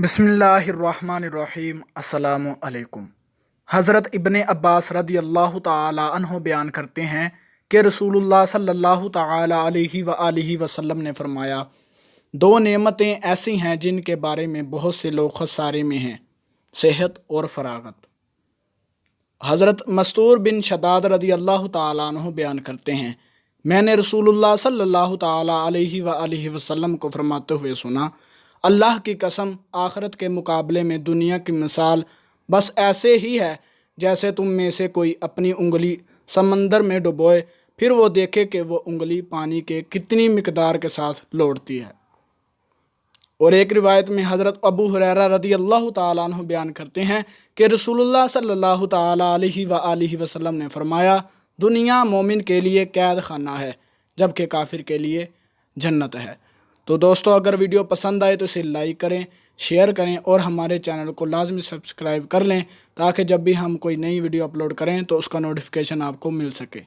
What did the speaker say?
بسم اللہ الرحمن الرحیم۔ السلام علیکم۔ حضرت ابن عباس رضی اللہ تعالی عنہ بیان کرتے ہیں کہ رسول اللہ صلی اللہ تعالی علیہ وآلہ وسلم نے فرمایا، دو نعمتیں ایسی ہیں جن کے بارے میں بہت سے لوگ خسارے میں ہیں، صحت اور فراغت۔ حضرت مستور بن شداد رضی اللہ تعالی عنہ بیان کرتے ہیں، میں نے رسول اللہ صلی اللہ تعالی علیہ وآلہ وسلم کو فرماتے ہوئے سنا، اللہ کی قسم، آخرت کے مقابلے میں دنیا کی مثال بس ایسے ہی ہے جیسے تم میں سے کوئی اپنی انگلی سمندر میں ڈبوئے، پھر وہ دیکھے کہ وہ انگلی پانی کے کتنی مقدار کے ساتھ لوٹتی ہے۔ اور ایک روایت میں حضرت ابو ہریرہ رضی اللہ تعالیٰ عنہ بیان کرتے ہیں کہ رسول اللہ صلی اللہ تعالیٰ علیہ وآلہ وسلم نے فرمایا، دنیا مومن کے لیے قید خانہ ہے جبکہ کافر کے لیے جنت ہے۔ تو دوستو، اگر ویڈیو پسند آئے تو اسے لائک کریں، شیئر کریں اور ہمارے چینل کو لازمی سبسکرائب کر لیں تاکہ جب بھی ہم کوئی نئی ویڈیو اپلوڈ کریں تو اس کا نوٹیفیکیشن آپ کو مل سکے۔